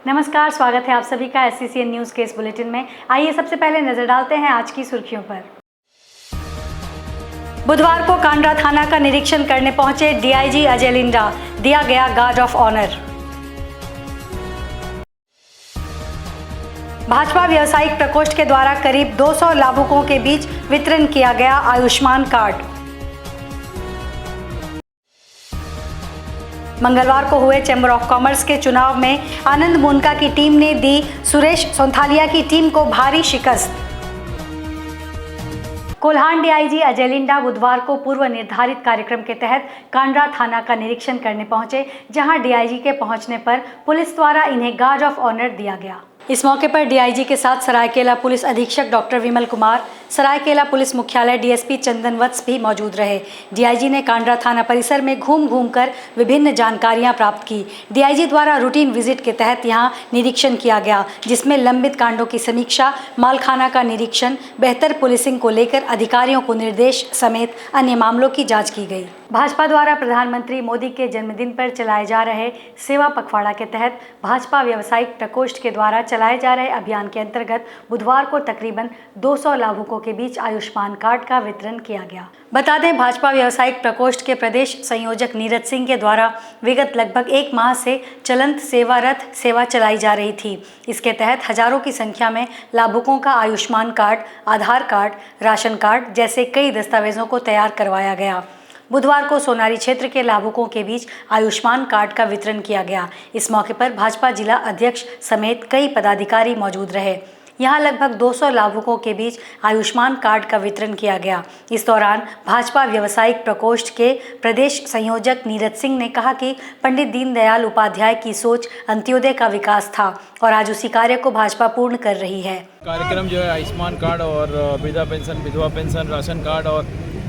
नमस्कार, स्वागत है आप सभी का SCCN न्यूज़ के इस बुलेटिन में। आइए सबसे पहले नजर डालते हैं आज की सुर्खियों पर। बुधवार को कांड्रा थाना का निरीक्षण करने पहुंचे DIG अजय लिंडा, दिया गया गार्ड ऑफ ऑनर। भाजपा व्यवसायिक प्रकोष्ठ के द्वारा करीब 200 लाभुकों के बीच वितरण किया गया आयुष्मान कार्ड। मंगलवार को हुए चैम्बर ऑफ कॉमर्स के चुनाव में आनंद मुनका की टीम ने दी सुरेश सोंथालिया की टीम को भारी शिकस्त। कोल्हान DIG अजय लिंडा बुधवार को पूर्व निर्धारित कार्यक्रम के तहत कांड्रा थाना का निरीक्षण करने पहुंचे, जहां DIG के पहुंचने पर पुलिस द्वारा इन्हें गार्ड ऑफ ऑनर दिया गया। इस मौके पर DIG के साथ सरायकेला पुलिस अधीक्षक डॉक्टर विमल कुमार, सरायकेला पुलिस मुख्यालय DSP चंदन वत्स भी मौजूद रहे। DIG ने कांड्रा थाना परिसर में घूम-घूम कर विभिन्न जानकारियां प्राप्त की। DIG द्वारा रूटीन विजिट के तहत यहां निरीक्षण किया गया, जिसमें लंबित कांडों की समीक्षा, मालखाना का निरीक्षण, बेहतर पुलिसिंग को लेकर अधिकारियों को निर्देश समेत अन्य मामलों की जाँच की गई। भाजपा द्वारा प्रधानमंत्री मोदी के जन्मदिन पर चलाए जा रहे सेवा पखवाड़ा के तहत भाजपा व्यवसायिक प्रकोष्ठ के द्वारा चलाए जा रहे अभियान के अंतर्गत बुधवार को तकरीबन 200 लाभुकों के बीच आयुष्मान कार्ड का वितरण किया गया। बता दें, भाजपा व्यवसायिक प्रकोष्ठ के प्रदेश संयोजक नीरज सिंह के द्वारा विगत लगभग 1 माह से चलंत सेवा रथ सेवा चलाई जा रही थी। इसके तहत हजारों की संख्या में लाभुकों का आयुष्मान कार्ड, आधार कार्ड, राशन कार्ड जैसे कई दस्तावेजों को तैयार करवाया गया। बुधवार को सोनारी क्षेत्र के लाभुकों के बीच आयुष्मान कार्ड का वितरण किया गया। इस मौके पर भाजपा जिला अध्यक्ष समेत कई पदाधिकारी मौजूद रहे। यहां लगभग 200 लाभुकों के बीच आयुष्मान कार्ड का वितरण किया गया। इस दौरान भाजपा व्यवसायिक प्रकोष्ठ के प्रदेश संयोजक नीरज सिंह ने कहा कि पंडित दीनदयाल उपाध्याय की सोच अंत्योदय का विकास था और आज उसी कार्य को भाजपा पूर्ण कर रही है। कार्यक्रम जो है आयुष्मान कार्ड और वृद्धा पेंशन, विधवा पेंशन, राशन कार्ड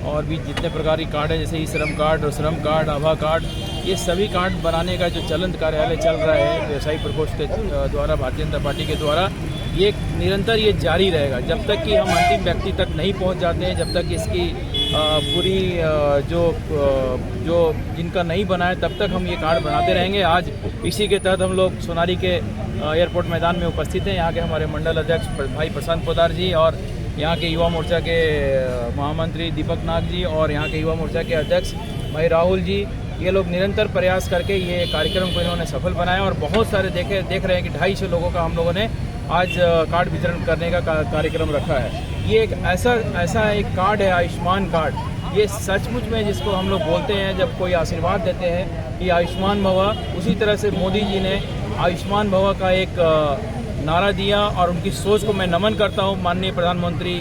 और भी जितने प्रकार की कार्ड है, जैसे ई श्रम कार्ड, श्रम कार्ड, आभा कार्ड, ये सभी कार्ड बनाने का जो चलंत कार्यालय चल रहा है व्यवसायिक प्रकोष्ठ के द्वारा, भारतीय जनता पार्टी के द्वारा, ये निरंतर ये जारी रहेगा जब तक कि हम अंतिम व्यक्ति तक नहीं पहुंच जाते हैं। जब तक इसकी पूरी जो जिनका नहीं बना है तब तक हम ये कार्ड बनाते रहेंगे। आज इसी के तहत हम लोग सोनारी के एयरपोर्ट मैदान में उपस्थित हैं। यहाँ के हमारे मंडल अध्यक्ष भाई प्रशांत पोदार जी और यहाँ के युवा मोर्चा के महामंत्री दीपक नाग जी और यहाँ के युवा मोर्चा के अध्यक्ष भाई राहुल जी, ये लोग निरंतर प्रयास करके ये कार्यक्रम को इन्होंने सफल बनाया और बहुत सारे देख रहे हैं कि 250 लोगों का हम लोगों ने आज कार्ड वितरण करने का कार्यक्रम रखा है। ये एक ऐसा एक कार्ड है आयुष्मान कार्ड, ये सचमुच में जिसको हम लोग बोलते हैं जब कोई आशीर्वाद देते हैं कि आयुष्मान भवा, उसी तरह से मोदी जी ने आयुष्मान भवा का एक नारा दिया और उनकी सोच को मैं नमन करता हूं माननीय प्रधानमंत्री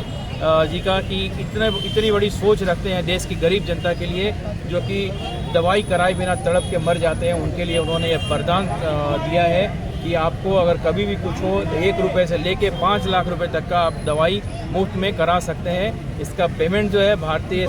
जी का कि इतनी बड़ी सोच रखते हैं देश की गरीब जनता के लिए, जो कि दवाई कराए बिना तड़प के मर जाते हैं। उनके लिए उन्होंने ये वरदान दिया है कि आपको अगर कभी भी कुछ हो तो 1 रुपये से लेके 5 लाख रुपए तक का आप दवाई मुफ्त में करा सकते हैं। इसका पेमेंट जो है भारतीय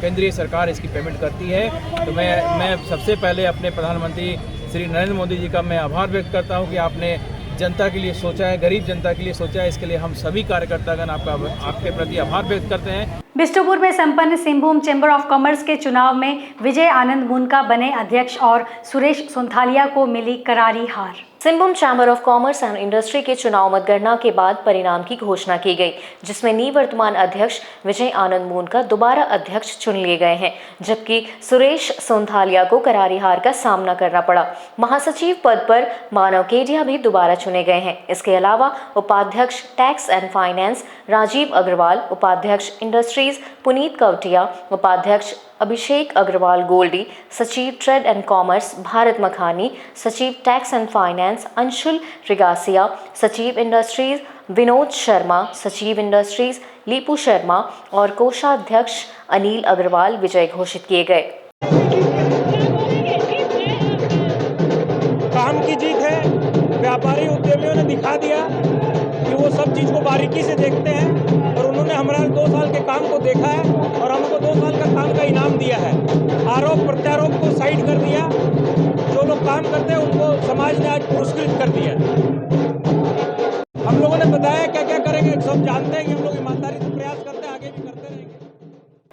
केंद्रीय सरकार इसकी पेमेंट करती है। तो मैं सबसे पहले अपने प्रधानमंत्री श्री नरेंद्र मोदी जी का मैं आभार व्यक्त करता हूँ कि आपने जनता के लिए सोचा है, गरीब जनता के लिए सोचा है। इसके लिए हम सभी कार्यकर्तागण आपके प्रति आभार व्यक्त करते हैं। बिष्टुपुर में संपन्न सिंहभूम चैम्बर ऑफ कॉमर्स के चुनाव में विजय आनंद मुनका बने अध्यक्ष और सुरेश सोंथालिया को मिली करारी हार। Singhbhum chamber of commerce and industry के चुनाव मतगणना के बाद परिणाम की घोषणा की गई, जिसमें निवर्तमान अध्यक्ष विजय आनंद मुनका दोबारा अध्यक्ष चुन लिए गए हैं, जबकि सुरेश सोंथालिया को करारी हार का सामना करना पड़ा। महासचिव पद पर मानव केडिया भी दोबारा चुने गए हैं। इसके अलावा उपाध्यक्ष tax and finance Rajeev Agarwal, उपाध्यक्ष इंडस्ट्रीज पुनीत कवटिया, उपाध्यक्ष अभिषेक अग्रवाल गोल्डी, सचिव trade and commerce Bharat Makhani, सचिव tax and finance Anshul Rigasia, सचिव इंडस्ट्रीज विनोद शर्मा, सचिव इंडस्ट्रीज लीपू शर्मा और कोषाध्यक्ष अनिल अग्रवाल विजय घोषित किए गए। काम की जीत है। व्यापारी उद्यमियों ने दिखा दिया कि वो सब चीज़ को बारीकी से देखते हैं और उन्होंने हमारे 2 साल के काम को देखा है और हमको 2 साल का काम का इनाम दिया है। आरोप प्रत्यारोप को साइड कर दिया। जो लोग काम करते हैं उनको समाज ने आज पुरस्कृत कर दिया। हम लोगों ने बताया क्या क्या करेंगे, सब जानते हैं कि हम लोग ईमानदारी से प्रयास करते हैं, आगे भी करते रहेंगे।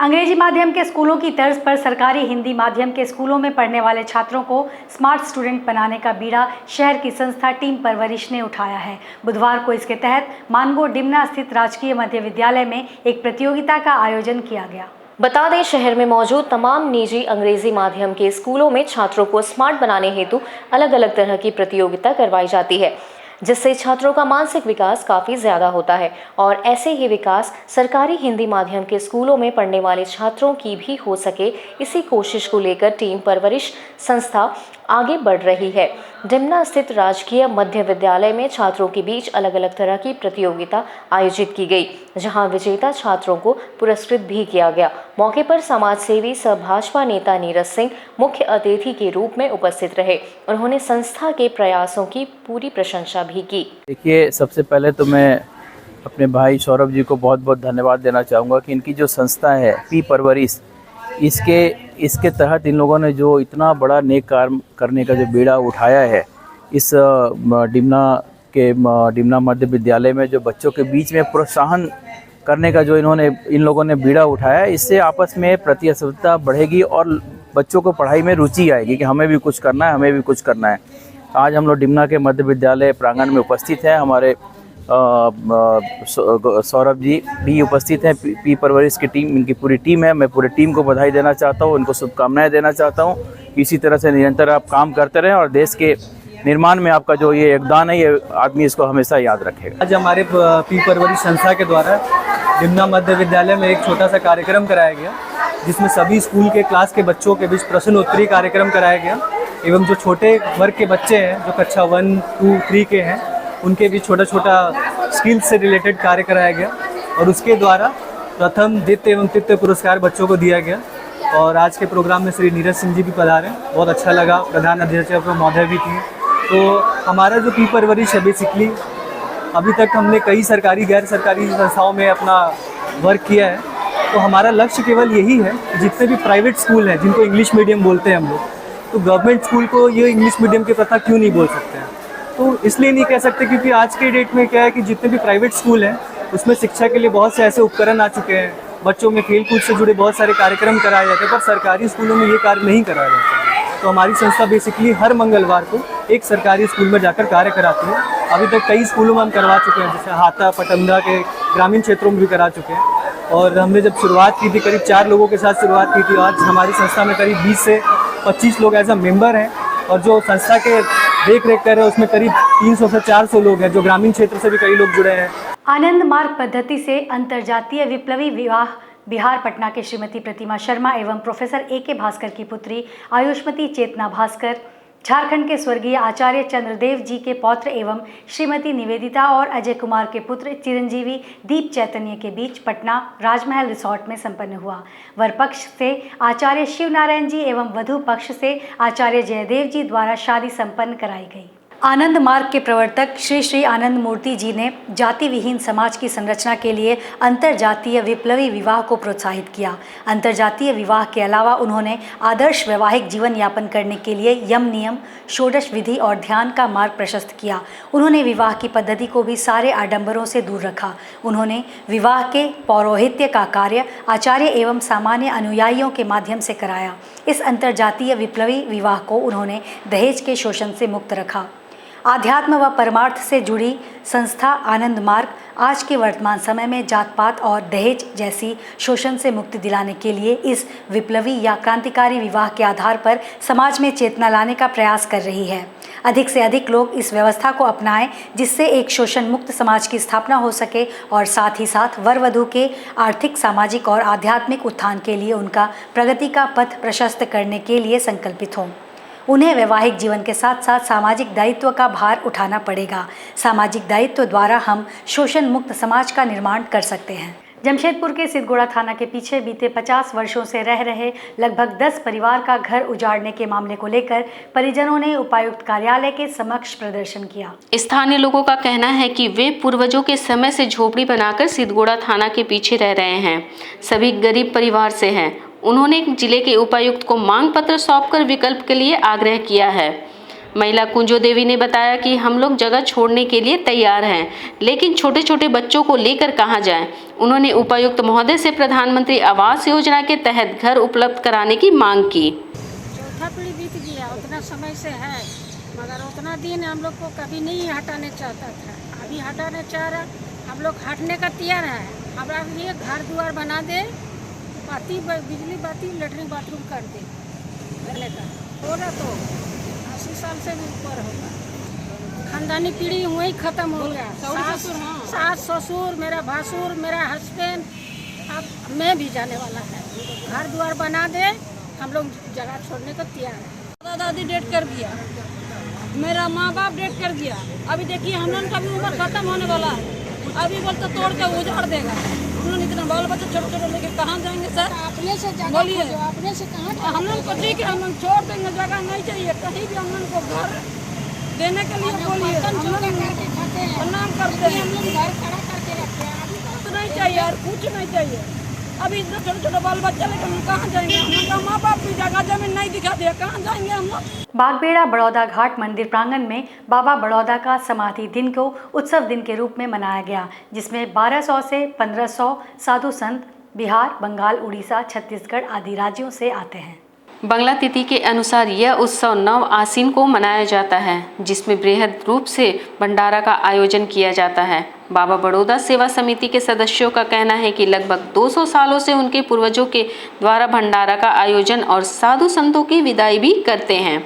अंग्रेजी माध्यम के स्कूलों की तर्ज पर सरकारी हिंदी माध्यम के स्कूलों में पढ़ने वाले छात्रों को स्मार्ट स्टूडेंट बनाने का बीड़ा शहर की संस्था टीम परवरिश ने उठाया है। बुधवार को इसके तहत मानगो डिमना स्थित राजकीय मध्य विद्यालय में एक प्रतियोगिता का आयोजन किया गया। बता दें, शहर में मौजूद तमाम निजी अंग्रेजी माध्यम के स्कूलों में छात्रों को स्मार्ट बनाने हेतु अलग अलग तरह की प्रतियोगिता करवाई जाती है, जिससे छात्रों का मानसिक विकास काफ़ी ज़्यादा होता है और ऐसे ही विकास सरकारी हिंदी माध्यम के स्कूलों में पढ़ने वाले छात्रों की भी हो सके, इसी कोशिश को लेकर टीम परवरिश संस्था आगे बढ़ रही है। डिमना स्थित राजकीय मध्य विद्यालय में छात्रों के बीच अलग अलग तरह की प्रतियोगिता आयोजित की गई, जहां विजेता छात्रों को पुरस्कृत भी किया गया। मौके पर समाज सेवी सह भाजपा नेता नीरज सिंह मुख्य अतिथि के रूप में उपस्थित रहे। उन्होंने संस्था के प्रयासों की पूरी प्रशंसा भी की। देखिए, सबसे पहले तो मैं अपने भाई सौरभ जी को बहुत बहुत धन्यवाद देना चाहूँगा कि इनकी जो संस्था है पी परवरिश, इसके तहत इन लोगों ने जो इतना बड़ा नेक कार्य करने का जो बीड़ा उठाया है, इस डिमना मध्य विद्यालय में जो बच्चों के बीच में प्रोत्साहन करने का जो इन लोगों ने बीड़ा उठाया है, इससे आपस में प्रतिस्पर्धा बढ़ेगी और बच्चों को पढ़ाई में रुचि आएगी कि हमें भी कुछ करना है, हमें भी कुछ करना है। आज हम लोग डिमना के मध्य विद्यालय प्रांगण में उपस्थित हैं। हमारे सौरभ जी भी उपस्थित हैं, पी परवरिश की टीम, इनकी पूरी टीम है। मैं पूरी टीम को बधाई देना चाहता हूँ, इनको शुभकामनाएं देना चाहता हूँ। इसी तरह से निरंतर आप काम करते रहें और देश के निर्माण में आपका जो ये योगदान है, ये आदमी इसको हमेशा याद रखेगा। आज हमारे पी परवरिश संस्था के द्वारा डिमना मध्य विद्यालय में एक छोटा सा कार्यक्रम कराया गया, जिसमें सभी स्कूल के क्लास के बच्चों के बीच प्रश्नोत्तरी कार्यक्रम कराया गया एवं जो छोटे वर्ग के बच्चे हैं, जो कक्षा 1, 2, 3 के हैं, उनके भी छोटा छोटा स्किल्स से रिलेटेड कार्य कराया गया और उसके द्वारा प्रथम, द्वितीय एवं तृतीय पुरस्कार बच्चों को दिया गया। और आज के प्रोग्राम में श्री नीरज सिंह जी भी पधारे, बहुत अच्छा लगा। प्रधान अध्यक्ष महोदय भी थी। तो हमारा जो पी परवरिश है, बेसिकली अभी तक हमने कई सरकारी गैर सरकारी संस्थाओं में अपना वर्क किया है। तो हमारा लक्ष्य केवल यही है कि जितने भी प्राइवेट स्कूल हैं, जिनको इंग्लिश मीडियम बोलते हैं हम लोग, तो गवर्नमेंट स्कूल को ये इंग्लिश मीडियम की प्रथा क्यों नहीं बोल सकते हैं। तो इसलिए नहीं कह सकते क्योंकि आज के डेट में क्या है कि जितने भी प्राइवेट स्कूल हैं, उसमें शिक्षा के लिए बहुत से ऐसे उपकरण आ चुके हैं, बच्चों में खेल कूद से जुड़े बहुत सारे कार्यक्रम कराए जाते हैं, पर सरकारी स्कूलों में ये कार्य नहीं कराया जाता। तो हमारी संस्था बेसिकली हर मंगलवार को एक सरकारी स्कूल में जाकर कार्य कराती है। अभी तक कई स्कूलों में हम करवा चुके हैं, जैसे हाथा, पटमदा के ग्रामीण क्षेत्रों में भी करा चुके हैं। और हमने जब शुरुआत की थी, करीब 4 लोगों के साथ शुरुआत की थी। आज हमारी संस्था में करीब 20 से 25 लोग एज अ मेंबर हैं और जो संस्था के देख रेख कर रहे हैं उसमें करीब 300 से 400 लोग हैं, जो ग्रामीण क्षेत्र से भी कई लोग जुड़े हैं। आनंद मार्ग पद्धति से अंतर्जातीय विप्लवी विवाह बिहार पटना के श्रीमती प्रतिमा शर्मा एवं प्रोफेसर A.K. भास्कर की पुत्री आयुष्मती चेतना भास्कर, झारखंड के स्वर्गीय आचार्य चंद्रदेव जी के पौत्र एवं श्रीमती निवेदिता और अजय कुमार के पुत्र चिरंजीवी दीप चैतन्य के बीच पटना राजमहल रिसोर्ट में संपन्न हुआ। वर पक्ष से आचार्य शिव नारायण जी एवं वधु पक्ष से आचार्य जयदेव जी द्वारा शादी संपन्न कराई गई। आनंद मार्ग के प्रवर्तक श्री श्री आनंद मूर्ति जी ने जाति विहीन समाज की संरचना के लिए अंतर्जातीय विप्लवी विवाह को प्रोत्साहित किया। अंतर्जातीय विवाह के अलावा उन्होंने आदर्श वैवाहिक जीवन यापन करने के लिए यम नियम, षोडश विधि और ध्यान का मार्ग प्रशस्त किया। उन्होंने विवाह की पद्धति को भी सारे आडंबरों से दूर रखा। उन्होंने विवाह के पौरोहित्य का कार्य आचार्य एवं सामान्य अनुयायियों के माध्यम से कराया। इस अंतर्जातीय विप्लवी विवाह को उन्होंने दहेज के शोषण से मुक्त रखा। आध्यात्म व परमार्थ से जुड़ी संस्था आनंद मार्ग आज के वर्तमान समय में जात पात और दहेज जैसी शोषण से मुक्ति दिलाने के लिए इस विप्लवी या क्रांतिकारी विवाह के आधार पर समाज में चेतना लाने का प्रयास कर रही है। अधिक से अधिक लोग इस व्यवस्था को अपनाएं, जिससे एक शोषण मुक्त समाज की स्थापना हो सके और साथ ही साथ वर वधू के आर्थिक, सामाजिक और आध्यात्मिक उत्थान के लिए उनका प्रगति का पथ प्रशस्त करने के लिए संकल्पित हों। उन्हें वैवाहिक जीवन के साथ साथ सामाजिक दायित्व का भार उठाना पड़ेगा। सामाजिक दायित्व द्वारा हम शोषण मुक्त समाज का निर्माण कर सकते हैं। जमशेदपुर के सिद्धगोड़ा थाना के पीछे बीते 50 वर्षों से रह रहे लगभग 10 परिवार का घर उजाड़ने के मामले को लेकर परिजनों ने उपायुक्त कार्यालय के समक्ष प्रदर्शन किया। स्थानीय लोगों का कहना है कि वे पूर्वजों के समय से झोपड़ी बनाकर सिद्धगोड़ा थाना के पीछे रह रहे हैं। सभी गरीब परिवार से हैं। उन्होंने जिले के उपायुक्त को मांग पत्र सौंपकर विकल्प के लिए आग्रह किया है। महिला कुंजो देवी ने बताया कि हम लोग जगह छोड़ने के लिए तैयार हैं, लेकिन छोटे छोटे बच्चों को लेकर कहां जाएं। उन्होंने उपायुक्त महोदय से प्रधानमंत्री आवास योजना के तहत घर उपलब्ध कराने की मांग की। चौथा पीढ़ी बीत गया, उतना समय से है, मगर उतना दिन हम लोग को कभी नहीं हटाने चाहता था। अभी हटाने चाह रहा, हम लोग हटने का तैयार है। हमारा लिए घर द्वार बना दे, बाती बिजली बाती लेटरिन बाथरूम कर दे करने का होगा तो 80 साल से भी ऊपर होगा। खानदानी पीढ़ी वही खत्म हो गया। सास ससुर, मेरा भासुर, मेरा हस्बैंड, अब मैं भी जाने वाला है। घर द्वार बना दे, हम लोग जगह छोड़ने को तैयार है। दादा दादी डेट कर दिया, मेरा माँ बाप डेट कर दिया। अभी देखिए हम लोग का भी उम्र खत्म होने वाला है। अभी बोलते तोड़ के उजाड़ देगा। हम लोग इतना बाल बच्चे छोटे छोटे लेके कहाँ जाएंगे सर? अपने से बोलिए, अपने से कहाँ? हम लोग को ठीक है, हम लोग छोड़ देंगे, जगह नहीं चाहिए कहीं भी। हम लोग को घर देने के लिए बोलिए, हम लोग प्रणाम करते हैं। हम लोग घर खड़ा करके रखते हैं। अभी तो नहीं चाहिए और कुछ नहीं चाहिए। अभी इतना छोटे छोटे बाल बच्चे लेकर हम कहाँ जाएंगे? हम लोग का माँ बाप भी जगह जमीन नहीं दिखा दिया, कहाँ जाएंगे हम लोग? बागबेड़ा बड़ौदा घाट मंदिर प्रांगण में बाबा बड़ौदा का समाधि दिन को उत्सव दिन के रूप में मनाया गया, जिसमें 1200 से 1500 साधु संत बिहार, बंगाल, उड़ीसा, छत्तीसगढ़ आदि राज्यों से आते हैं। बंगला तिथि के अनुसार यह उत्सव 9 आसीन को मनाया जाता है, जिसमें बृहद रूप से भंडारा का आयोजन किया जाता है। बाबा बड़ौदा सेवा समिति के सदस्यों का कहना है कि लगभग 200 सालों से उनके पूर्वजों के द्वारा भंडारा का आयोजन और साधु संतों की विदाई भी करते हैं।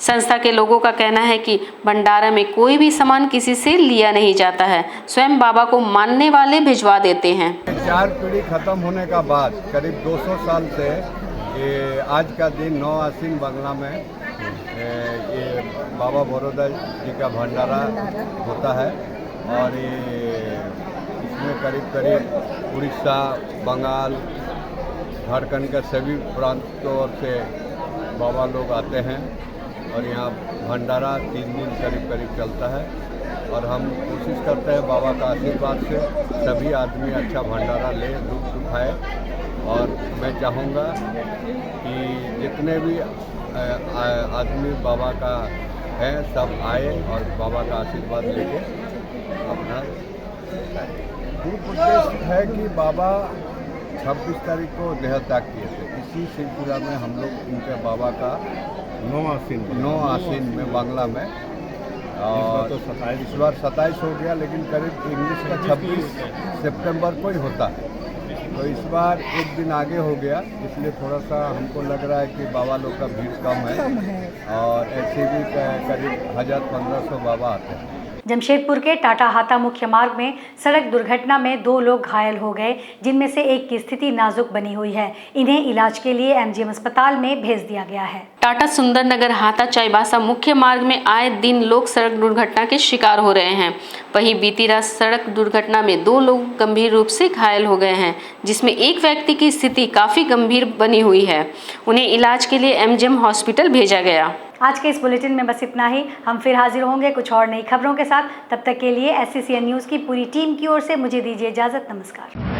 संस्था के लोगों का कहना है कि भंडारा में कोई भी सामान किसी से लिया नहीं जाता है, स्वयं बाबा को मानने वाले भिजवा देते हैं। 4 पीढ़ी खत्म होने का बाद करीब 200 साल से ये आज का दिन 9 आसीन बंगला में ये बाबा बड़ौदा जी का भंडारा होता है। और ये इसमें करीब करीब उड़ीसा, बंगाल, झारखंड के सभी प्रांतों से बाबा लोग आते हैं और यहाँ भंडारा 3 दिन करीब करीब चलता है। और हम कोशिश करते हैं बाबा का आशीर्वाद से सभी आदमी अच्छा भंडारा ले, लुत्फ उठाए। और मैं चाहूँगा कि जितने भी आदमी बाबा का है सब आए और बाबा का आशीर्वाद लेके अपना पूर्ण उद्देश्य है कि बाबा 26 तारीख को देह त्याग किए थे। इसी सिलसिला में हम लोग उनके बाबा का 9 आसीन में बांग्ला में, और इस बार 27 हो गया, लेकिन करीब इंग्लिश का 26 सितंबर को ही होता है। तो इस बार एक दिन आगे हो गया, इसलिए थोड़ा सा हमको लग रहा है कि बाबा लोग का भीड़ कम है। और ऐसे भी करीब 1000-1500 बाबा आते हैं। जमशेदपुर के टाटा हाता मुख्य मार्ग में सड़क दुर्घटना में 2 लोग घायल हो गए, जिनमें से एक की स्थिति नाजुक बनी हुई है। इन्हें इलाज के लिए एमजीएम अस्पताल में भेज दिया गया है। टाटा सुंदरनगर हाता चाईबासा मुख्य मार्ग में आए दिन लोग सड़क दुर्घटना के शिकार हो रहे हैं। वहीं बीती रात सड़क दुर्घटना में 2 लोग गंभीर रूप से घायल हो गए हैं, जिसमें एक व्यक्ति की स्थिति काफी गंभीर बनी हुई है। उन्हें इलाज के लिए एमजीएम हॉस्पिटल भेजा गया। आज के इस बुलेटिन में बस इतना ही। हम फिर हाजिर होंगे कुछ और नई खबरों के साथ। तब तक के लिए SCCN न्यूज़ की पूरी टीम की ओर से मुझे दीजिए इजाज़त। नमस्कार।